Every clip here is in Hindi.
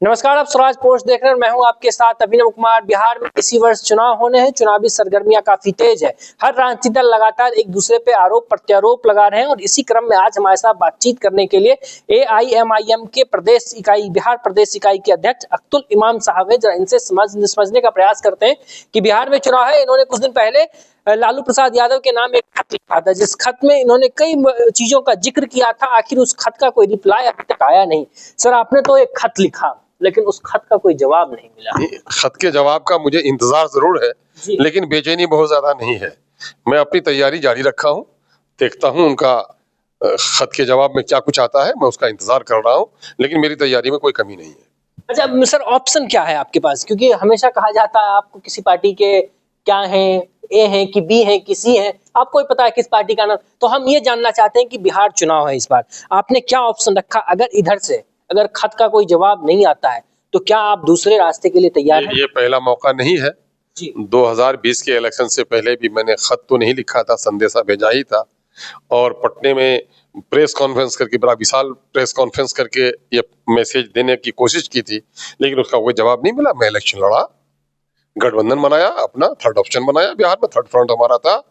नमस्कार, आप स्वराज पोस्ट देख रहे हैं। मैं हूं आपके साथ अभिनव कुमार। बिहार में इसी वर्ष चुनाव होने हैं। चुनावी सरगर्मियां काफी तेज है। हर राजनीतिक दल लगातार एक दूसरे पे आरोप प्रत्यारोप लगा रहे हैं और इसी क्रम में आज हमारे साथ बातचीत करने के लिए AIMIM के प्रदेश इकाई बिहार प्रदेश इकाई के अध्यक्ष अख्तुल इमाम साहब है। जरा इनसे समझने का प्रयास करते हैं कि बिहार में चुनाव है। इन्होंने कुछ दिन पहले लालू प्रसाद यादव के नाम एक खत लिखा था, जिस खत में इन्होंने कई चीजों का जिक्र किया था। आखिर उस खत का कोई रिप्लाई अभी तक आया नहीं। सर, आपने तो एक खत लिखा, लेकिन उस खत का कोई जवाब नहीं मिला। खत के जवाब का मुझे इंतजार जरूर है, लेकिन बेचैनी बहुत ज्यादा नहीं है। मैं अपनी तैयारी जारी रखा हूँ, देखता हूँ उनका खत के जवाब में क्या कुछ आता है। मैं उसका इंतजार कर रहा हूँ, लेकिन मेरी तैयारी में कोई कमी नहीं है। अच्छा सर, ऑप्शन क्या है आपके पास? क्योंकि हमेशा कहा जाता है आपको किसी पार्टी के क्या हैं, ए हैं कि बी हैं कि सी हैं, आपको ही पता है किस पार्टी का नाम। तो हम ये जानना चाहते हैं कि बिहार चुनाव है इस बार, आपने क्या ऑप्शन रखा? अगर इधर से अगर खत का कोई जवाब नहीं आता है तो क्या आप दूसरे रास्ते के लिए तैयार हैं? ये पहला मौका नहीं है जी। 2020 के इलेक्शन से पहले भी मैंने खत तो नहीं लिखा था, संदेशा भेजा ही था। और पटने में प्रेस कॉन्फ्रेंस करके, बड़ा विशाल प्रेस कॉन्फ्रेंस करके ये मैसेज देने की कोशिश की थी, लेकिन उसका कोई जवाब नहीं मिला। मैं इलेक्शन लड़ा, गठबंधन बनाया, अपना थर्ड ऑप्शन बनाया। बिहार में थर्ड फ्रंट हमारा था,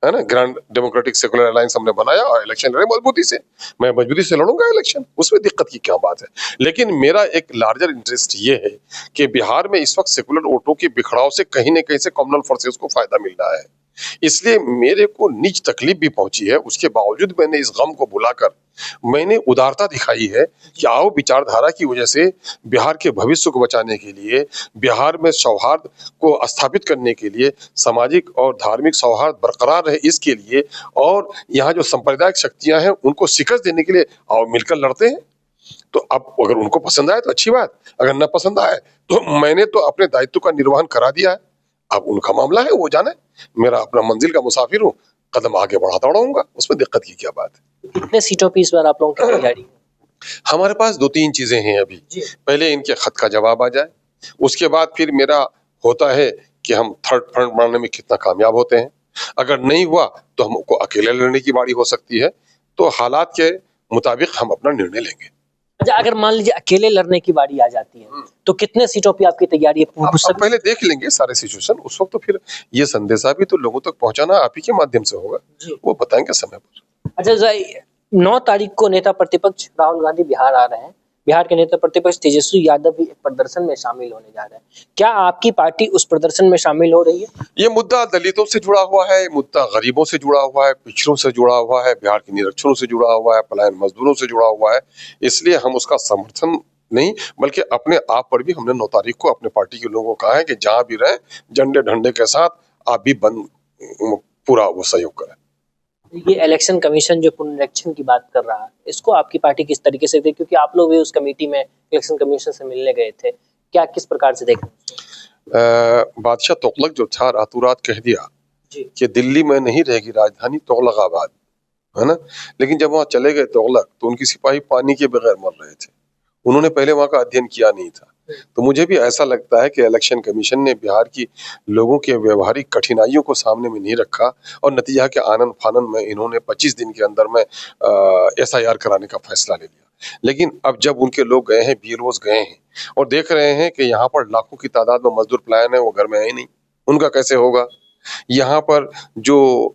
है ना, ग्रांड डेमोक्रेटिक सेकुलर अलायंस हमने बनाया और इलेक्शन लड़े मजबूती से। मैं मजबूती से लड़ूंगा इलेक्शन, उसमें दिक्कत की क्या बात है। लेकिन मेरा एक लार्जर इंटरेस्ट ये है कि बिहार में इस वक्त सेकुलर वोटों के बिखराव से कहीं न कहीं से कम्युनल फोर्सेस को फायदा मिल रहा है। इसलिए मेरे को निज तकलीफ भी पहुंची है, उसके बावजूद मैंने इस गम को भुलाकर मैंने उदारता दिखाई है कि आओ विचारधारा की वजह से बिहार के भविष्य को बचाने के लिए, बिहार में सौहार्द को स्थापित करने के लिए, सामाजिक और धार्मिक सौहार्द बरकरार रहे इसके लिए, और यहाँ जो सांप्रदायिक शक्तियां हैं उनको शिकस्त देने के लिए आओ मिलकर लड़ते हैं। तो अब अगर उनको पसंद आए तो अच्छी बात, अगर न पसंद आए तो मैंने तो अपने दायित्व का निर्वहन करा दिया है। अब उनका मामला है, वो जाने। मेरा अपना मंजिल का मुसाफिर हूँ, कदम आगे बढ़ाता रहूंगा, उसमें दिक्कत की क्या बात है। कितने सीटों पे इस बार आप लोगों की तैयारी? हमारे पास 2-3 चीजें हैं अभी। पहले इनके खत का जवाब आ जाए, उसके बाद फिर मेरा होता है कि हम थर्ड फ्रंट बनाने में कितना कामयाब होते हैं। अगर नहीं हुआ तो हमको अकेले लड़ने की बारी हो सकती है। तो हालात के मुताबिक हम अपना निर्णय लेंगे। अच्छा, अगर मान लीजिए अकेले लड़ने की बारी आ जाती है तो कितने सीटों पे आपकी तैयारी है? अब पहले देख लेंगे सारे सिचुएशन, उस वक्त तो फिर ये संदेशा भी तो लोगों तक पहुंचाना आप ही के माध्यम से होगा, वो बताएंगे समय पर। अच्छा, 9 तारीख को नेता प्रतिपक्ष राहुल गांधी बिहार आ रहे हैं। बिहार के नेता प्रतिपक्ष तेजस्वी यादव भी एक प्रदर्शन में शामिल होने जा रहे हैं। क्या आपकी पार्टी उस प्रदर्शन में शामिल हो रही है? ये मुद्दा दलितों से जुड़ा हुआ है, मुद्दा गरीबों से जुड़ा हुआ है, पिछड़ों से जुड़ा हुआ है, बिहार के निरक्षरों से जुड़ा हुआ है, पलायन मजदूरों से जुड़ा हुआ है। इसलिए हम उसका समर्थन नहीं, बल्कि अपने आप पर भी हमने 9 तारीख को अपने पार्टी के लोगों को कहा है कि जहां भी रहे झंडे डंडे के साथ आप भी पूरा वो सहयोग करें। ये इलेक्शन कमीशन जो पुनरीक्षण की बात कर रहा है, इसको आपकी पार्टी किस तरीके से देखे? क्योंकि आप लोग भी उस कमेटी में इलेक्शन कमीशन से मिलने गए थे, क्या किस प्रकार से देखें? बादशाह तुगलक जो था रातों रात कह दिया कि दिल्ली में नहीं रहेगी राजधानी, तुगलकाबाद, है ना। लेकिन जब वहां चले गए तुगलक तो उनकी सिपाही पानी के बगैर मर रहे थे। उन्होंने पहले वहां का अध्ययन किया नहीं था। तो मुझे भी ऐसा लगता है कि इलेक्शन कमीशन ने बिहार की लोगों के व्यवहारिक कठिनाइयों को सामने में नहीं रखा और नतीजा के आनंद फानन में इन्होंने 25 दिन के अंदर में SIR कराने का फैसला ले लिया। लेकिन अब जब उनके लोग गए हैं, BLOs गए हैं और देख रहे हैं कि यहाँ पर लाखों की तादाद में मजदूर पलायन है, वो घर में है ही नहीं, उनका कैसे होगा। यहाँ पर जो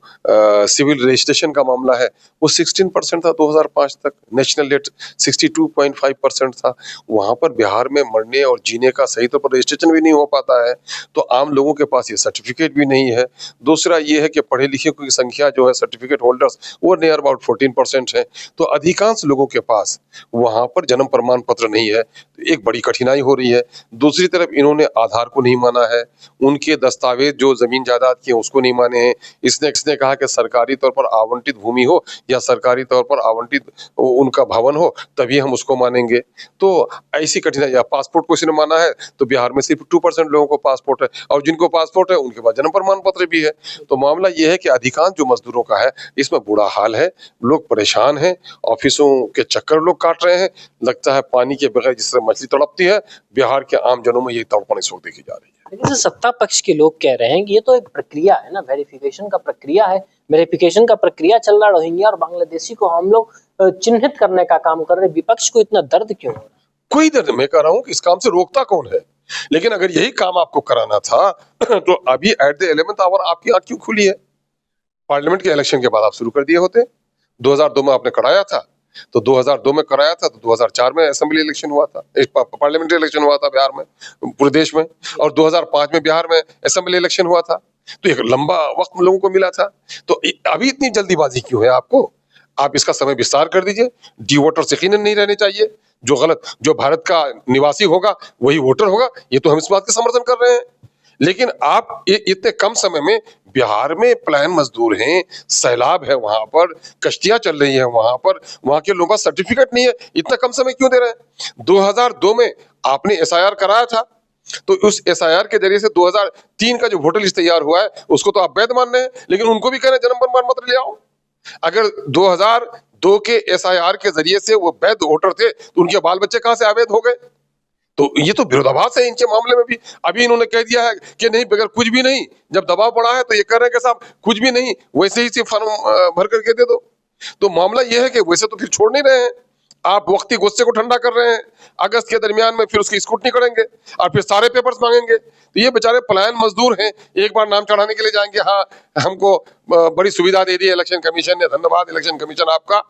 सिविल रजिस्ट्रेशन का मामला है वो 16% था 2005 तक, नेशनल रेट 62.5% था। वहां पर बिहार में मरने और जीने का सही तौर पर रजिस्ट्रेशन भी नहीं हो पाता है, तो आम लोगों के पास ये सर्टिफिकेट भी नहीं है। दूसरा ये है कि पढ़े लिखे की संख्या जो है सर्टिफिकेट होल्डर्स वो नियर अबाउट 14% है, तो अधिकांश लोगों के पास वहां पर जन्म प्रमाण पत्र नहीं है। तो एक बड़ी कठिनाई हो रही है। दूसरी तरफ इन्होंने आधार को नहीं माना है, उनके दस्तावेज जो जमीन जायदाद के उसको नहीं माने हैं। इसने कहा कि सरकारी तौर पर आवंटित भूमि हो या सरकारी तौर पर आवंटित उनका भवन हो तभी हम उसको मानेंगे। तो ऐसी कठिनाई। पासपोर्ट को इसने माना है तो बिहार में सिर्फ 2% लोगों को पासपोर्ट है, और जिनको पासपोर्ट है उनके पास जन्म प्रमाण पत्र भी है। तो मामला यह है कि अधिकांश जो मजदूरों का है इसमें बुरा हाल है, लोग परेशान हैं, ऑफिसों के चक्कर लोग काट रहे हैं। लगता है पानी के बगैर जिस तरह मछली तड़पती है, बिहार के आम जनों में यही तड़पन इस वक्त देखी जा रही है। लेकिन सत्ता पक्ष के लोग कह रहे हैं कि ये तो एक प्रक्रिया है ना, वेरिफिकेशन का प्रक्रिया है, वेरिफिकेशन का प्रक्रिया चल रहा, रोहिंग्या और बांग्लादेशी को हम लोग चिन्हित करने का काम कर रहे हैं। विपक्ष को इतना दर्द क्यों हो रहा है? कोई इधर मैं कह रहा हूं कि इस काम से रोकता कौन है? लेकिन अगर यही काम आपको कराना था तो अभी एट द 11th आवर आपकी आंख क्यों खुली है? पार्लियामेंट के इलेक्शन के बाद आप शुरू कर दिए होते। 2002 में आपने कराया था, तो 2002 में कराया था तो 2004 में असेंबली इलेक्शन हुआ था, पार्लियामेंट्री इलेक्शन हुआ था बिहार में, पूरे देश में, और 2005 में बिहार में असेंबली इलेक्शन हुआ था। तो एक लंबा वक्त लोगों को मिला था। तो अभी इतनी जल्दीबाजी क्यों है आपको? आप इसका समय विस्तार कर दीजिए। डी वोटर यकीनन नहीं रहने चाहिए। जो भारत का निवासी होगा वही वोटर होगा, ये तो हम इस बात का समर्थन कर रहे हैं। लेकिन आप इतने कम समय में, बिहार में पलायन मजदूर हैं, सैलाब है वहां पर, कश्तियां चल रही हैं वहां पर, वहां के लोगों का सर्टिफिकेट नहीं है, इतना कम समय क्यों दे रहे हैं? 2002 में आपने एसआईआर कराया था, तो उस एसआईआर के जरिए से 2003 का जो वोटर लिस्ट तैयार हुआ है उसको तो आप वैध मान रहे हैं, लेकिन उनको भी कह रहे हैं जन्म प्रमाण पत्र ले आओ। अगर 2002 के एसआईआर के जरिए से वो वैध वोटर थे तो उनके बाल बच्चे कहां से अवैध हो गए? तो ये तो विरोधाभास है इनके मामले में भी। अभी इन्होंने कह दिया है कि नहीं, बगैर कुछ भी नहीं, जब दबाव पड़ा है तो ये कह रहे हैं कि साहब कुछ भी नहीं, वैसे ही सिर्फ फॉर्म भर करके दे दो। तो मामला ये है कि वैसे तो फिर छोड़ नहीं रहे हैं, आप वक्ती गुस्से को ठंडा कर रहे हैं। अगस्त के दरमियान में फिर उसकी स्क्रूटनी करेंगे और फिर सारे पेपर्स मांगेंगे। तो ये बेचारे पलायन मजदूर हैं, एक बार नाम चढ़ाने के लिए जाएंगे, हाँ हमको बड़ी सुविधा दे दी इलेक्शन कमीशन ने, धन्यवाद इलेक्शन कमीशन आपका।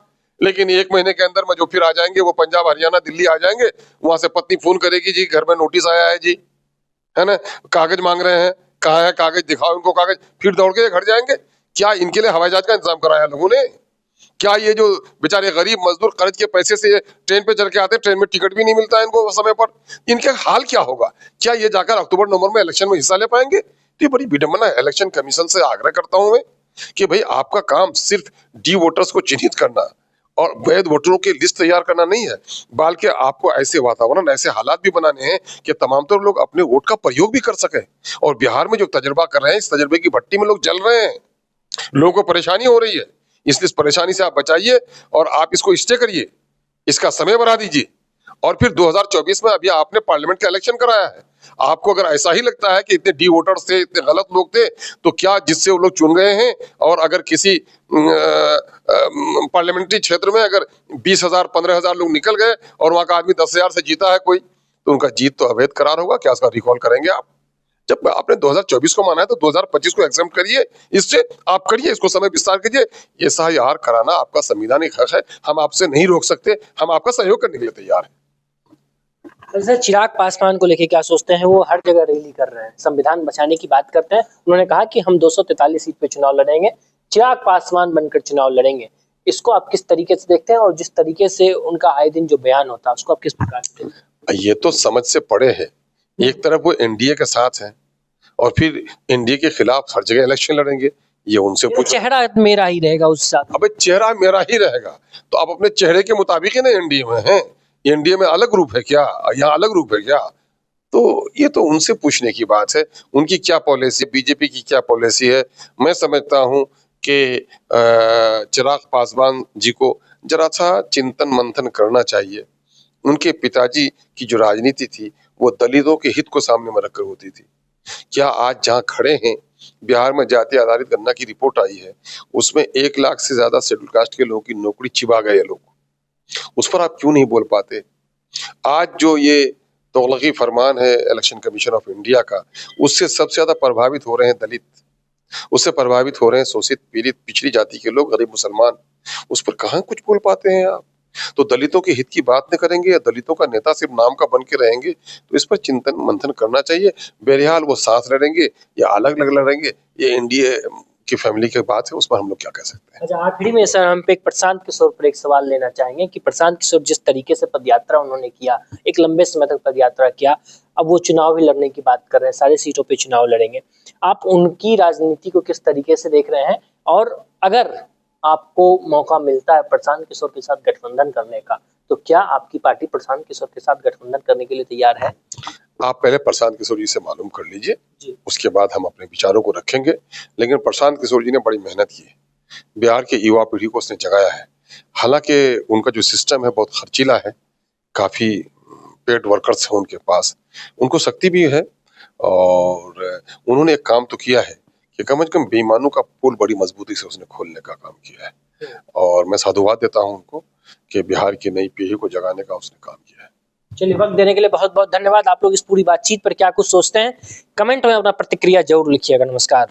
लेकिन 1 महीने के अंदर में जो फिर आ जाएंगे वो पंजाब हरियाणा दिल्ली आ जाएंगे, वहां से पत्नी फोन करेगी, जी घर में नोटिस आया है जी, है ना, कागज मांग रहे हैं, कहाँ है कागज, दिखाओ इनको कागज, फिर दौड़ के घर जाएंगे। क्या इनके लिए हवाई जहाज का इंतजाम कराया लोगों ने? क्या ये जो बेचारे गरीब मजदूर कर्ज के पैसे से ट्रेन पे चल के आते हैं, ट्रेन में टिकट भी नहीं मिलता है इनको समय पर, इनके हाल क्या होगा? क्या ये जाकर अक्टूबर नवंबर में इलेक्शन में हिस्सा ले पाएंगे? तो ये बड़ी विडंबना है। इलेक्शन कमीशन से आग्रह करता हूं मैं कि भाई आपका काम सिर्फ डी वोटर्स को चिन्हित करना और वैध वोटरों की लिस्ट तैयार करना नहीं है, बल्कि आपको ऐसे वातावरण, ऐसे हालात भी बनाने हैं कि तमाम तर लोग अपने वोट का प्रयोग भी कर सके। और बिहार में जो तजर्बा कर रहे हैं, इस तजर्बे की भट्टी में लोग जल रहे हैं, लोगों को परेशानी हो रही है। इसलिए इस परेशानी से आप बचाइए और आप इसको स्टे करिए, इसका समय बढ़ा दीजिए। और फिर 2024 में अभी आपने पार्लियामेंट का इलेक्शन कराया है, आपको अगर ऐसा ही लगता है कि इतने डी वोटर्स थे, इतने गलत लोग थे, तो क्या जिससे वो लोग चुन गए हैं, और अगर किसी पार्लियामेंट्री क्षेत्र में अगर 20,000 15,000 लोग निकल गए और वहां का आदमी 10,000 से जीता है कोई, तो उनका जीत तो अवैध करार होगा? क्या उसका रिकॉल करेंगे आप? जब आपने 2024 को माना है तो 2025 को एग्जाम करिए, इससे आप करिए, इसको समय विस्तार कीजिए। एसआईआर कराना आपका संवैधानिक हक है, हम आपसे नहीं रोक सकते, हम आपका सहयोग करने के लिए तैयार हैं। सर, चिराग पासवान को लेके क्या सोचते हैं? वो हर जगह रैली कर रहे हैं, संविधान बचाने की बात करते हैं। उन्होंने कहा कि हम 243 सीट पे चुनाव लड़ेंगे, चिराग पासवान बनकर चुनाव लड़ेंगे। इसको आप किस तरीके से देखते हैं, और जिस तरीके से उनका आए दिन जो बयान होता है उसको आप किस प्रकार से देखते हैं? ये तो समझ से परे है। एक तरफ वो एनडीए के साथ है और फिर एनडीए के खिलाफ हर जगह इलेक्शन लड़ेंगे। ये उनसे पूछो। चेहरा मेरा ही रहेगा उस साथ। अबे चेहरा मेरा ही रहेगा तो आप अपने चेहरे के मुताबिक ही ना एनडीए में हैं। एनडीए में अलग रूप है क्या, यहाँ अलग रूप है क्या? तो ये तो उनसे पूछने की बात है, उनकी क्या पॉलिसी, बीजेपी की क्या पॉलिसी है। मैं समझता हूँ कि चिराग पासवान जी को जरा सा चिंतन मंथन करना चाहिए। उनके पिताजी की जो राजनीति थी वो दलितों के हित को सामने में रखकर होती थी। क्या आज जहाँ खड़े हैं, बिहार में जाति आधारित गणना की रिपोर्ट आई है, उसमें 1 लाख से ज्यादा शेड्यूल कास्ट के लोगों की नौकरी छिपा गए लोग, उस पर आप क्यों नहीं बोल पाते? आज जो ये तौगलकी फरमान है इलेक्शन कमीशन ऑफ इंडिया का, उससे सबसे ज्यादा प्रभावित हो रहे हैं दलित, उससे प्रभावित हो रहे हैं शोषित पीड़ित पिछड़ी जाति के लोग, गरीब मुसलमान। उस पर कहाँ कुछ बोल पाते हैं आप? तो दलितों के हित की बात न करेंगे या दलितों का नेता सिर्फ नाम का बन के रहेंगे, तो इस पर चिंतन मंथन करना चाहिए। बहरहाल वो साथ लड़ेंगे या अलग अलग लड़ेंगे, ये एनडीए की फैमिली की बात है, उस पर हम लोग क्या कह सकते हैं। अच्छा, आखिरी में सर हम पे एक प्रशांत किशोर पर एक सवाल लेना चाहेंगे कि प्रशांत किशोर जिस तरीके से पदयात्रा उन्होंने किया, एक लंबे समय तक पदयात्रा किया, अब वो चुनाव ही लड़ने की बात कर रहे हैं, सारी सीटों पे चुनाव लड़ेंगे। आप उनकी राजनीति को किस तरीके से देख रहे हैं, और अगर आपको मौका मिलता है प्रशांत किशोर के साथ गठबंधन करने का, तो क्या आपकी पार्टी प्रशांत किशोर के साथ गठबंधन करने के लिए तैयार है? आप पहले प्रशांत किशोर जी से मालूम कर लीजिए, उसके बाद हम अपने विचारों को रखेंगे। लेकिन प्रशांत किशोर जी ने बड़ी मेहनत की है, बिहार के युवा पीढ़ी को उसने जगाया है। हालांकि उनका जो सिस्टम है बहुत खर्चीला है, काफी पेड वर्कर्स हैं उनके पास, उनको शक्ति भी है, और उन्होंने एक काम तो किया है कि कम से कम बेईमानों का पुल बड़ी मजबूती से उसने खोलने का काम किया है। और मैं साधुवाद देता हूं उनको कि बिहार की नई पीढ़ी को जगाने का उसने काम किया है। चलिए, वक्त देने के लिए बहुत बहुत धन्यवाद। आप लोग इस पूरी बातचीत पर क्या कुछ सोचते हैं, कमेंट में अपना प्रतिक्रिया जरूर लिखिएगा। नमस्कार।